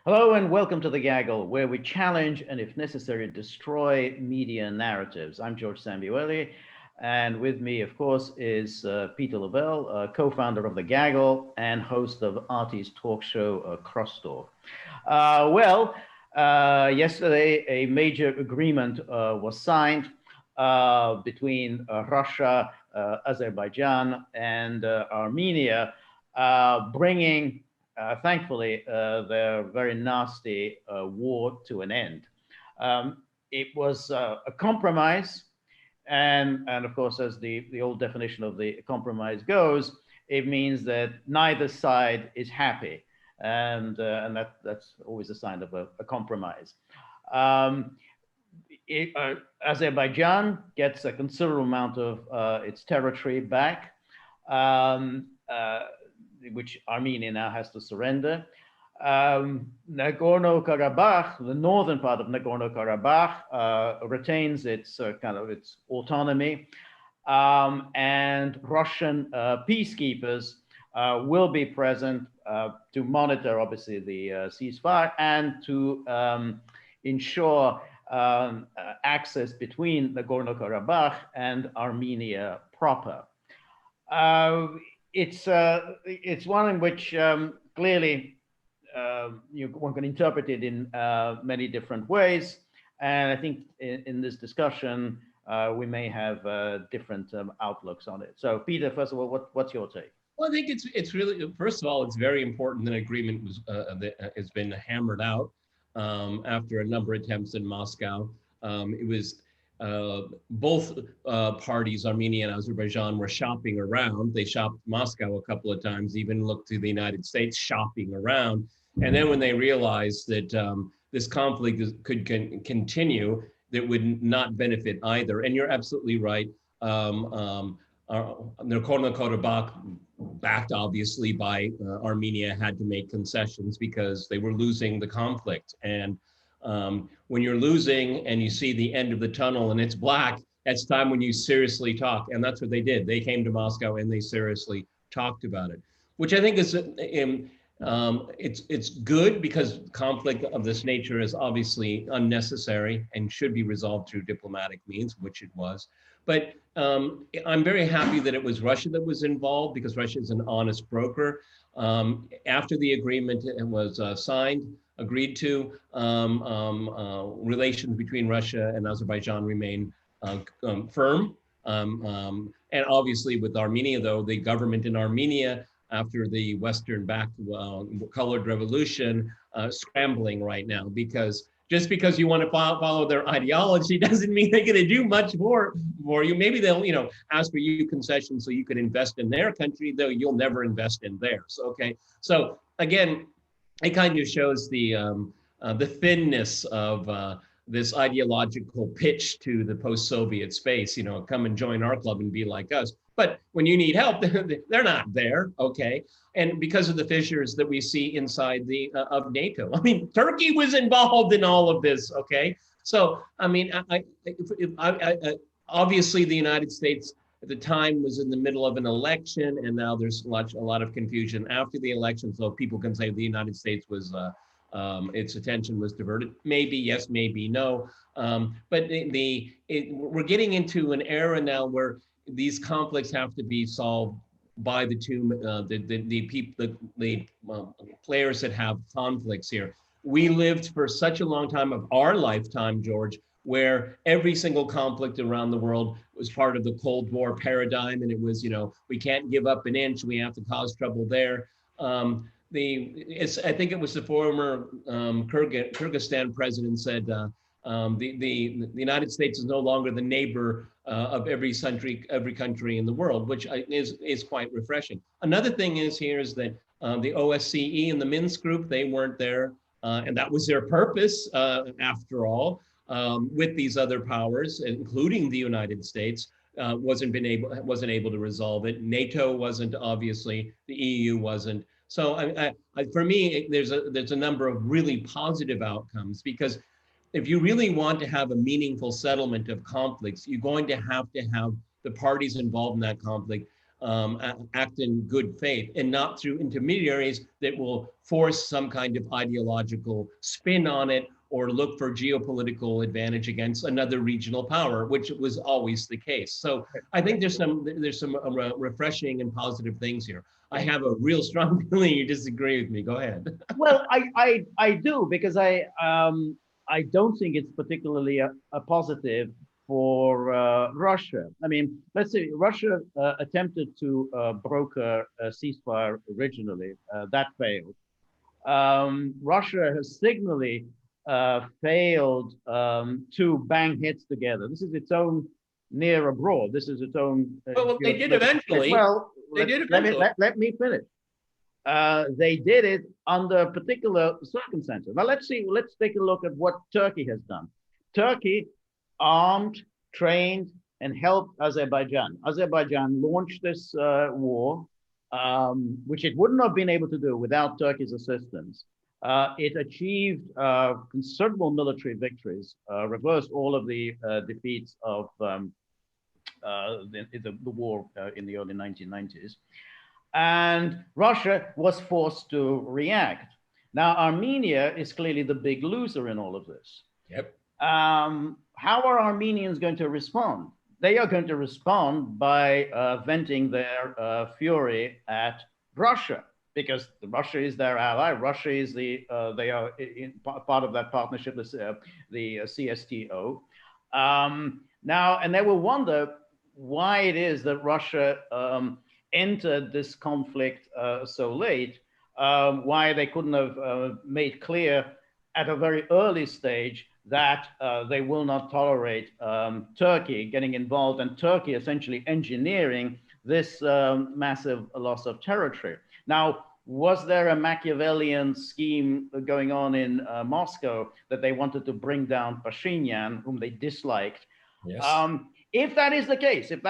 Hello and welcome to The Gaggle, where we challenge and, if necessary, destroy media narratives. I'm George Szamuely, and with me, of course, is Peter Lavelle, co-founder of The Gaggle and host of RT's talk show, Crosstalk. Yesterday, a major agreement was signed between Russia, Azerbaijan, and Armenia, bringing thankfully, their very nasty war to an end. It was a compromise, and of course, as the old definition of the compromise goes, it means that neither side is happy, and that's always a sign of a compromise. Um, Azerbaijan gets a considerable amount of its territory back. Um, which Armenia now has to surrender. Nagorno-Karabakh, the northern part of Nagorno-Karabakh, retains its kind of its autonomy, and Russian peacekeepers will be present to monitor, obviously, the ceasefire and to ensure access between Nagorno-Karabakh and Armenia proper. Uh, it's one in which clearly one can interpret it in many different ways, and I think in this discussion we may have different outlooks on it. So, Peter, first of all, what's your take? Well, I think it's really, first of all, it's very important that agreement was that has been hammered out after a number of attempts in Moscow. It was both parties, Armenia and Azerbaijan, were shopping around. They shopped Moscow a couple of times, even looked to the United States shopping around. And then when they realized that this conflict could continue, that would not benefit either. And you're absolutely right. Nagorno-Karabakh, backed obviously by Armenia, had to make concessions because they were losing the conflict. And when you're losing and you see the end of the tunnel and it's black, it's time when you seriously talk. And that's what they did. They came to Moscow and they seriously talked about it, which I think is it's good because conflict of this nature is obviously unnecessary and should be resolved through diplomatic means, which it was. But I'm very happy that it was Russia that was involved because Russia is an honest broker. After the agreement was signed, agreed to, relations between Russia and Azerbaijan remain firm. And obviously with Armenia, though, the government in Armenia, after the Western-backed colored revolution, scrambling right now because just because you want to follow their ideology doesn't mean they're going to do much more for you. Maybe they'll, ask for you concessions so you can invest in their country, though you'll never invest in theirs. Okay, so again, it kind of shows the thinness of this ideological pitch to the post-Soviet space. Come and join our club and be like us. But when you need help, they're not there. Okay, and because of the fissures that we see inside the of NATO. I mean, Turkey was involved in all of this. Okay, so I mean, obviously the United States at the time was in the middle of an election, and now there's a lot of confusion after the election. So people can say the United States was its attention was diverted. Maybe yes, maybe no. But we're getting into an era now where these conflicts have to be solved by the players that have conflicts here. We lived for such a long time of our lifetime, George, where every single conflict around the world was part of the Cold War paradigm, and it was, we can't give up an inch, we have to cause trouble there. I think it was the former Kyrgyzstan president said, the United States is no longer the neighbor of every country in the world, which is quite refreshing. Another thing is that the OSCE and the Minsk group, they weren't there, and that was their purpose after all. With these other powers, including the United States, wasn't able to resolve it. NATO wasn't, obviously, the EU wasn't. So for me, there's a number of really positive outcomes because if you really want to have a meaningful settlement of conflicts, you're going to have the parties involved in that conflict act in good faith and not through intermediaries that will force some kind of ideological spin on it or look for geopolitical advantage against another regional power, which was always the case. So I think there's some refreshing and positive things here. I have a real strong feeling you disagree with me. Go ahead. Well, I do, because I don't think it's particularly a positive for Russia. I mean, let's say Russia attempted to broker a ceasefire originally. That failed. Russia has signally failed to bang heads together. This is its own near abroad. This is its own. Well, they did eventually. Well, they did eventually. Let me finish. They did it under particular circumstances. Now let's take a look at what Turkey has done. Turkey armed, trained, and helped Azerbaijan. Azerbaijan launched this war, which it wouldn't have been able to do without Turkey's assistance. It achieved considerable military victories, reversed all of the defeats of the war in the early 1990s. And Russia was forced to react. Now, Armenia is clearly the big loser in all of this. Yep. How are Armenians going to respond? They are going to respond by venting their fury at Russia, because Russia is their ally. Russia is they are part of that partnership, the CSTO. Now, and they will wonder why it is that Russia entered this conflict so late, why they couldn't have made clear at a very early stage that they will not tolerate Turkey getting involved, and Turkey essentially engineering this massive loss of territory. Now, was there a Machiavellian scheme going on in Moscow that they wanted to bring down Pashinyan, whom they disliked? Yes. If that is the case, if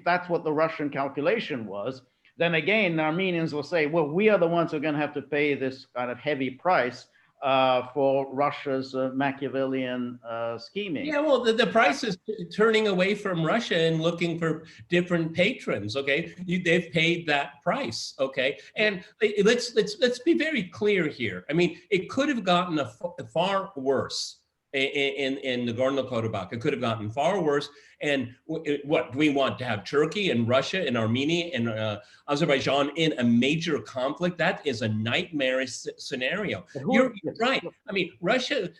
that's what the Russian calculation was, then again, the Armenians will say, well, we are the ones who are going to have to pay this kind of heavy price for Russia's Machiavellian scheming. Yeah, well, the price is turning away from Russia and looking for different patrons. Okay, they've paid that price. Okay, and let's be very clear here. I mean, it could have gotten far worse in Nagorno-Karabakh. It could have gotten far worse. And what, do we want to have Turkey and Russia and Armenia and Azerbaijan in a major conflict? That is a nightmarish scenario. You're right. I mean, Russia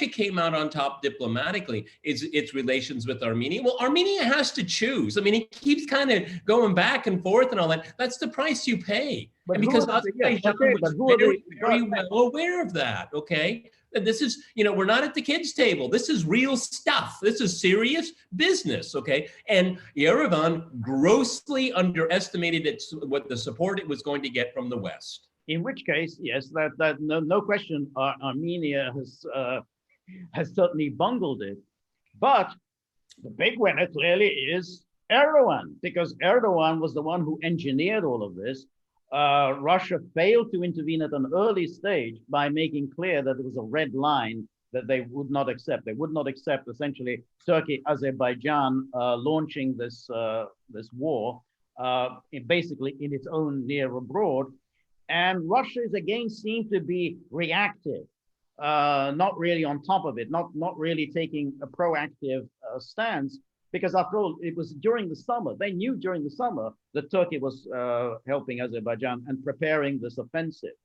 came out on top diplomatically. Its relations with Armenia. Well, Armenia has to choose. I mean, it keeps kind of going back and forth and all that. That's the price you pay. But and because Azerbaijan was very well aware of that, okay? And this is, we're not at the kids' table. This is real stuff. This is serious business, okay? And Yerevan grossly underestimated what the support it was going to get from the West. In which case, yes, that no question, Armenia has certainly bungled it. But the big winner clearly is Erdogan, because Erdogan was the one who engineered all of this. Russia failed to intervene at an early stage by making clear that there was a red line that they would not accept. They would not accept essentially Turkey, Azerbaijan launching this war basically in its own near abroad. And Russia is again seen to be reactive, not really on top of it, not really taking a proactive stance. Because after all, it was during the summer. They knew during the summer that Turkey was helping Azerbaijan and preparing this offensive.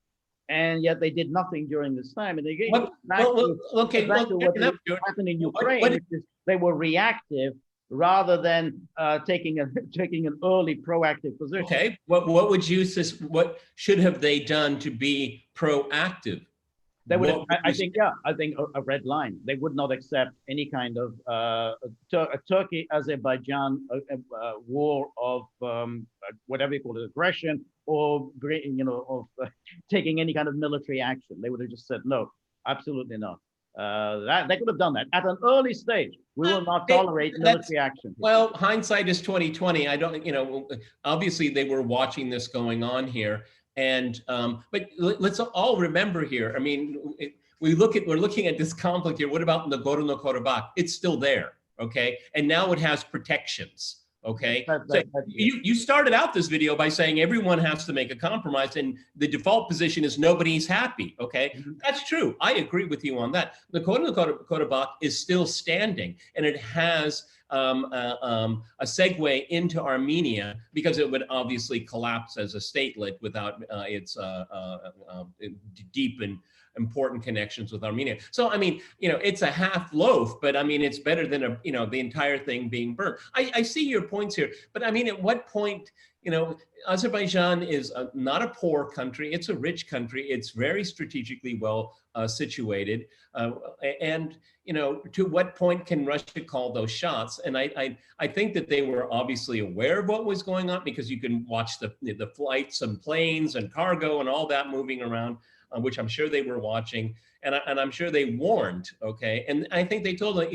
And yet they did nothing during this time. And again, what happened in Ukraine, which is they were reactive rather than taking an early proactive position. Okay, what should have they done to be proactive? They would, I think a red line. They would not accept any kind of Turkey-Azerbaijan war of whatever you call it, aggression, or of taking any kind of military action. They would have just said no, absolutely not. They could have done that at an early stage. We will not tolerate military action. Well, hindsight is 2020. I don't, obviously they were watching this going on here. And but let's all remember here. I mean, we're looking at this conflict here. What about Nagorno-Karabakh? It's still there, okay? And now it has protections, Okay, so you started out this video by saying everyone has to make a compromise, and the default position is nobody's happy. Okay, that's true. I agree with you on that. The Nagorno-Karabakh is still standing, and it has a segue into Armenia, because it would obviously collapse as a statelet without its deep and important connections with Armenia. So, I mean, it's a half loaf, but I mean, it's better than the entire thing being burnt. I see your points here, but I mean, at what point, Azerbaijan is not a poor country. It's a rich country. It's very strategically well situated. And, to what point can Russia call those shots? And I think that they were obviously aware of what was going on, because you can watch the flights and planes and cargo and all that moving around, which I'm sure they were watching, and I'm sure they warned. Okay, and I think they told them.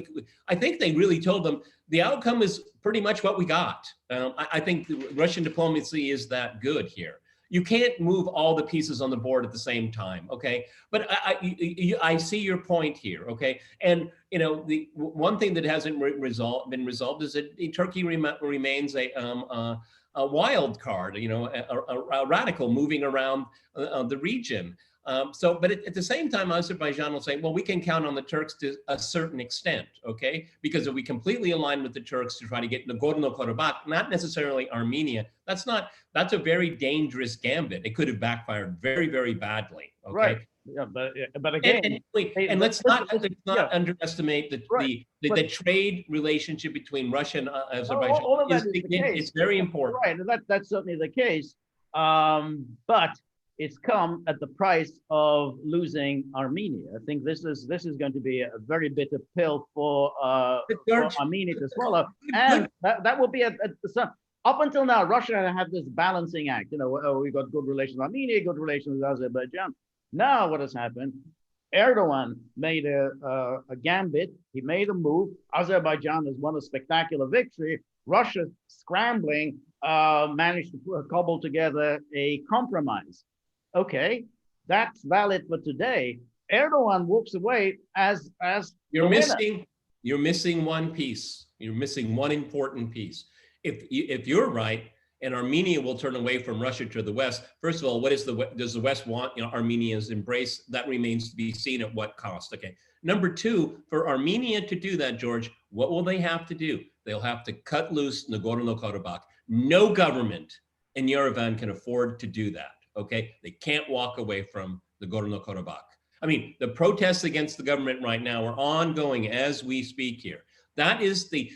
I think they really told them the outcome is pretty much what we got. I think the Russian diplomacy is that good here. You can't move all the pieces on the board at the same time. Okay, but I see your point here. Okay, and the one thing that hasn't been resolved is that Turkey remains a wild card. A radical moving around the region. But at the same time, Azerbaijan will say, well, we can count on the Turks to a certain extent, okay? Because if we completely align with the Turks to try to get Nagorno-Karabakh, not necessarily Armenia, that's a very dangerous gambit. It could have backfired very, very badly, okay? Right. Yeah, but again, and let's not underestimate the trade relationship between Russia and Azerbaijan. All of that is the case. It's very important. Right, and that's certainly the case. But it's come at the price of losing Armenia. I think this is going to be a very bitter pill for Armenia to swallow, and that will be up until now. Russia had this balancing act. We got good relations with Armenia, good relations with Azerbaijan. Now what has happened? Erdogan made a gambit. He made a move. Azerbaijan has won a spectacular victory. Russia, scrambling, managed to cobble together a compromise. Okay, that's valid for today. Erdogan walks away as you're missing one piece. You're missing one important piece. If you're right, and Armenia will turn away from Russia to the West, first of all, does the West want Armenia's embrace? That remains to be seen at what cost. Okay. Number two, for Armenia to do that, George, what will they have to do? They'll have to cut loose Nagorno-Karabakh. No government in Yerevan can afford to do that. Okay, they can't walk away from Nagorno-Karabakh. I mean, the protests against the government right now are ongoing as we speak here. That is the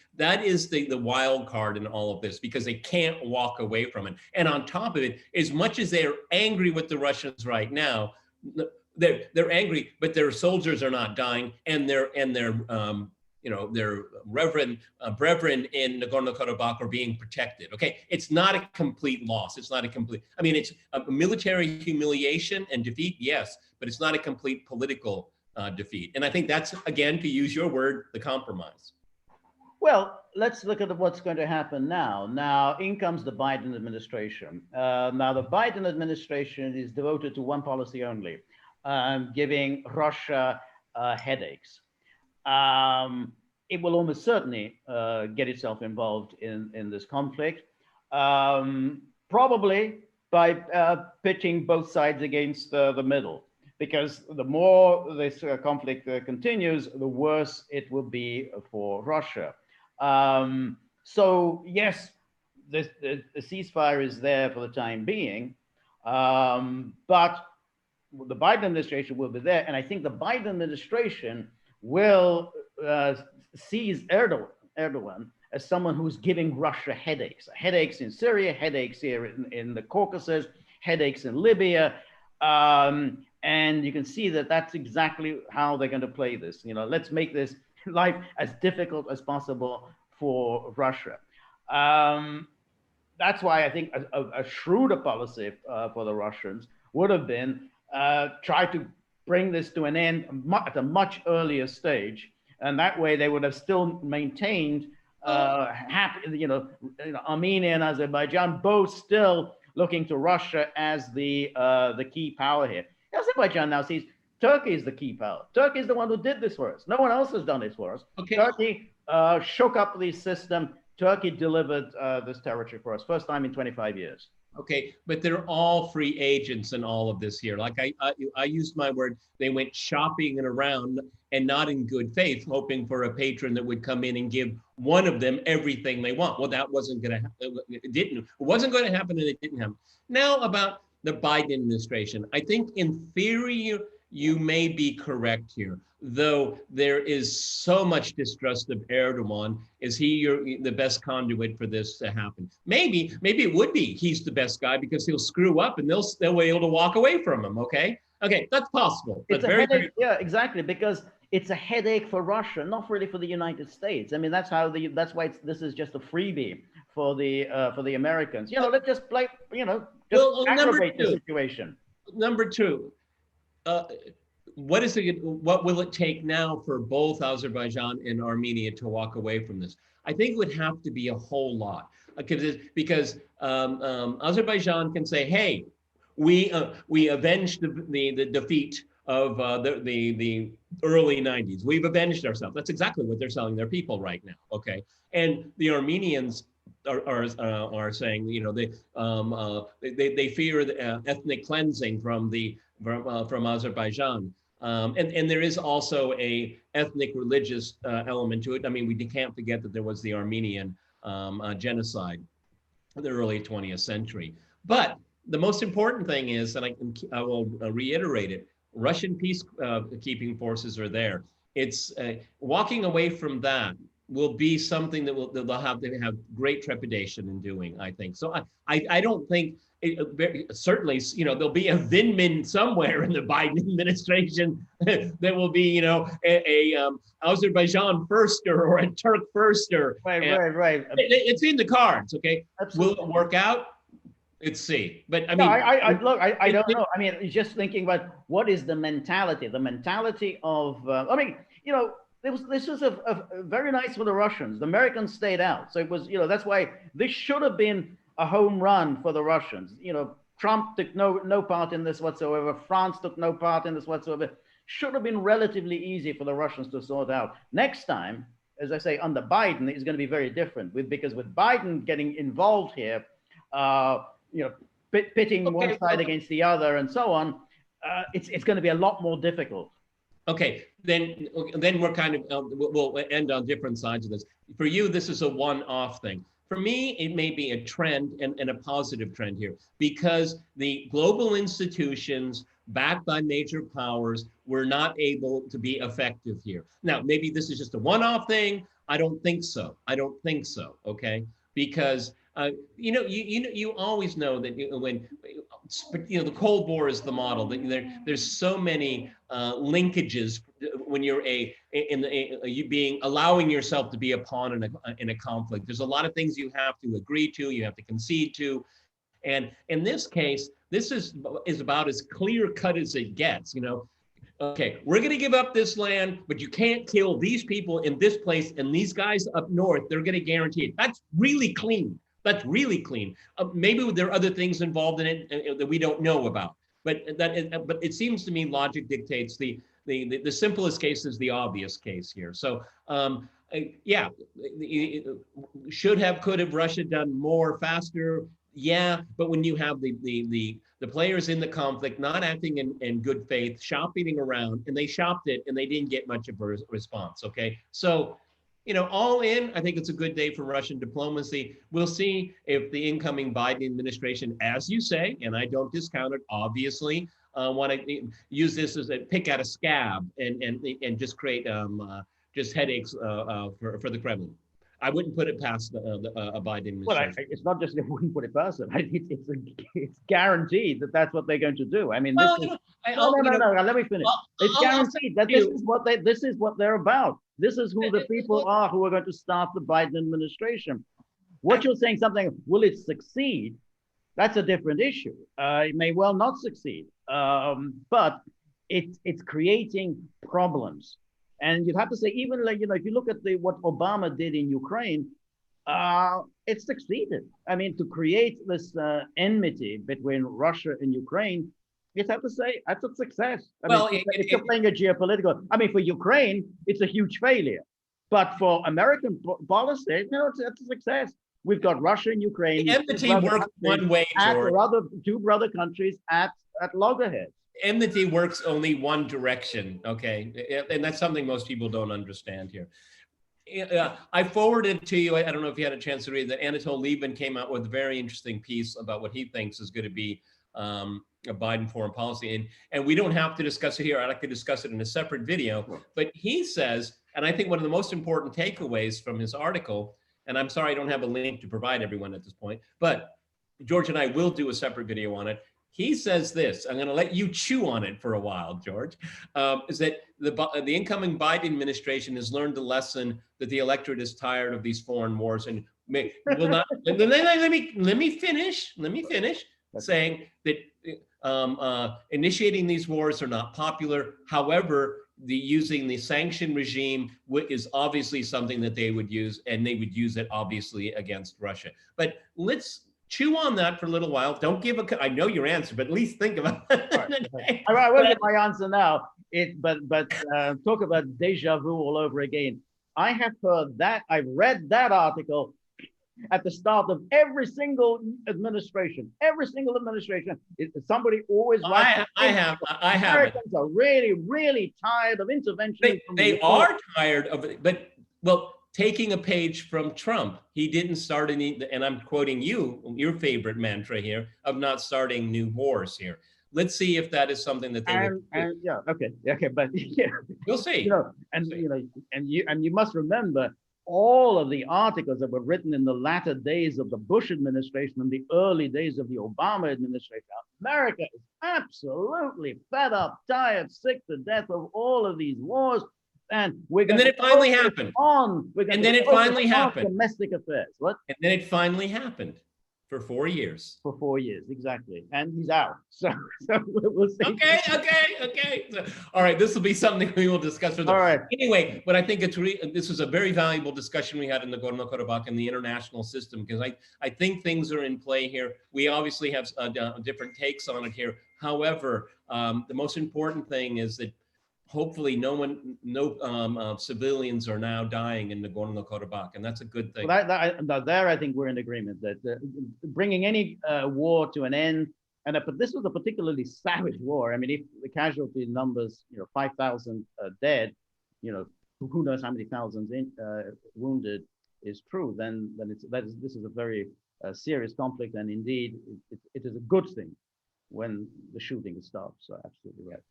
wild card in all of this, because they can't walk away from it. And on top of it, as much as they're angry with the Russians right now, they're angry, but their soldiers are not dying, and their brethren in Nagorno-Karabakh are being protected. Okay, it's not a complete loss. It's a military humiliation and defeat, yes, but it's not a complete political defeat. And I think that's, again, to use your word, the compromise. Well, let's look at what's going to happen now. Now, in comes the Biden administration. Now, the Biden administration is devoted to one policy only, giving Russia headaches. It will almost certainly get itself involved in this conflict, probably by pitching both sides against the middle, because the more this conflict continues, the worse it will be for Russia. So yes, the ceasefire is there for the time being, but the Biden administration will be there, and I think the Biden administration will sees Erdogan as someone who's giving Russia headaches in Syria, headaches here in the Caucasus, headaches in Libya, and you can see that that's exactly how they're going to play this. Let's make this life as difficult as possible for Russia. That's why I think a shrewder policy for the Russians would have been try to bring this to an end at a much earlier stage, and that way they would have still maintained Armenia and Azerbaijan both still looking to Russia as the key power here. Azerbaijan now sees Turkey is the key power. Turkey is the one who did this for us. No one else has done this for us. Okay. Turkey shook up the system, Turkey delivered this territory for us, first time in 25 years. Okay, but they're all free agents in all of this here. Like I used my word, they went shopping and around and not in good faith, hoping for a patron that would come in and give one of them everything they want. Well, that wasn't going to happen. It wasn't going to happen, and it didn't happen. Now about the Biden administration, I think in theory you may be correct here, though there is so much distrust of Erdogan. Is he the best conduit for this to happen? Maybe it would be he's the best guy because he'll screw up and they'll be able to walk away from him. Okay, that's possible. It's a headache. Yeah, exactly, because it's a headache for Russia, not really for the United States. I mean, that's why this is just a freebie for the Americans. Let's just play. Just aggravate the situation. Number two. What will it take now for both Azerbaijan and Armenia to walk away from this? I think it would have to be a whole lot, because Azerbaijan can say, "Hey, we avenged the defeat of the early 90s. We've avenged ourselves." That's exactly what they're telling their people right now. Okay, and the Armenians are saying, they fear the ethnic cleansing from Azerbaijan. And there is also a ethnic religious element to it. I mean, we can't forget that there was the Armenian genocide in the early 20th century. But the most important thing is, and I will reiterate it, Russian peacekeeping forces are there. It's walking away from that will be something that they'll have to have great trepidation in doing, I think. So I don't think, certainly, there'll be a Vindman somewhere in the Biden administration that will be, a Azerbaijan firster or a Turk firster. Right. It's in the cards, okay? Absolutely. Will it work out? Let's see. But I mean, no, I don't know. I mean, just thinking about what is the mentality? The mentality of, this was a very nice for the Russians. The Americans stayed out. So it was, that's why this should have been a home run for the Russians. Trump took no part in this whatsoever. France took no part in this whatsoever. Should have been relatively easy for the Russians to sort out. Next time, as I say, under Biden, it's going to be very different. Because with Biden getting involved here, pitting one side against the other and so on, it's going to be a lot more difficult. Okay, then we're kind of, we'll end on different sides of this. For you, this is a one-off thing. For me, it may be a trend and a positive trend here, because the global institutions backed by major powers were not able to be effective here. Now, maybe this is just a one-off thing. I don't think so. Okay? Because you always know that when the Cold War is the model, that there's so many linkages when you're allowing yourself to be a pawn in a conflict. There's a lot of things you have to agree to, you have to concede to, and in this case, this is about as clear cut as it gets. Okay, we're going to give up this land, but you can't kill these people in this place, and these guys up north, they're going to guarantee it. That's really clean. Maybe there are other things involved in it that we don't know about. But it seems to me logic dictates the simplest case is the obvious case here. So could have Russia done more faster? Yeah, but when you have the players in the conflict not acting in good faith, shopping around, and they shopped it and they didn't get much of a response. Okay, so all in, I think it's a good day for Russian diplomacy. We'll see if the incoming Biden administration, as you say, and I don't discount it, obviously, want to use this as a pick out a scab and just create just headaches for the Kremlin. I wouldn't put it past a Biden administration. Well, it's not just that I wouldn't put it past them. It's guaranteed that that's what they're going to do. I mean, no. Let me finish. It's guaranteed that this is what they're about. This is who the people are who are going to start the Biden administration. What you're saying, will it succeed? That's a different issue. It may well not succeed, but it's creating problems. And you'd have to say, even if you look at what Obama did in Ukraine, it succeeded. I mean, to create this enmity between Russia and Ukraine, you'd have to say that's a success. If you're playing a geopolitical, for Ukraine, it's a huge failure. But for American policy, it's a success. We've got Russia and Ukraine. The enmity works one way, George. Two brother countries at loggerheads. Enmity works only one direction, okay? And that's something most people don't understand here. I forwarded to you, I don't know if you had a chance to read that Anatol Lieberman came out with a very interesting piece about what he thinks is going to be a Biden foreign policy. And we don't have to discuss it here. I'd like to discuss it in a separate video. But he says, and I think one of the most important takeaways from his article, and I'm sorry I don't have a link to provide everyone at this point, but George and I will do a separate video on it. He says this, I'm going to let you chew on it for a while, George, is that the incoming Biden administration has learned the lesson that the electorate is tired of these foreign wars and will not. Let me finish saying that initiating these wars are not popular. However, using the sanction regime is obviously something that they would use, and they would use it obviously against Russia. But let's chew on that for a little while. Don't give I know your answer, but at least think about it. I won't give my answer now. But talk about deja vu all over again. I have heard that. I've read that article at the start of every single administration. Every single administration. Somebody always writes. I have. Americans are really, really tired of intervention. They are tired of it, but well. Taking a page from Trump, he didn't start any, and I'm quoting you, your favorite mantra here, of not starting new wars here. Let's see if that is something that they will do. Yeah, okay, but yeah, we'll see. And you must remember all of the articles that were written in the latter days of the Bush administration and the early days of the Obama administration. America is absolutely fed up, tired, sick to death of all of these wars. And then it finally happened. Domestic affairs. What? And then it finally happened for 4 years. For 4 years, exactly. And he's out. So we'll see. Okay. So, all right, this will be something we will discuss further. All right. Anyway, but I think this was a very valuable discussion we had in Nagorno-Karabakh and the international system, because I think things are in play here. We obviously have different takes on it here. However, the most important thing is that hopefully no civilians are now dying in Nagorno-Karabakh, and that's a good thing. Well, there I think we're in agreement that bringing any war to an end, but this was a particularly savage war. I mean, if the casualty numbers, 5,000 dead, who knows how many thousands wounded is true, then this is a very serious conflict, and indeed it is a good thing when the shooting stops. So absolutely right.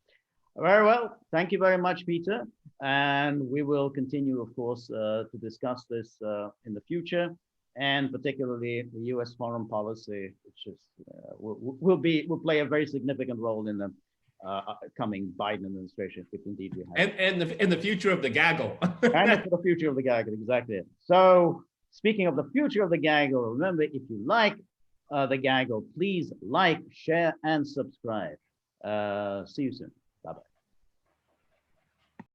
Very well. Thank you very much, Peter. And we will continue, of course, to discuss this in the future, and particularly the U.S. foreign policy, which is will play a very significant role in the coming Biden administration, if indeed we have. And the future of the gaggle. And for the future of the gaggle, exactly. So, speaking of the future of the gaggle, remember, if you like the gaggle, please like, share, and subscribe. See you soon. Bye-bye.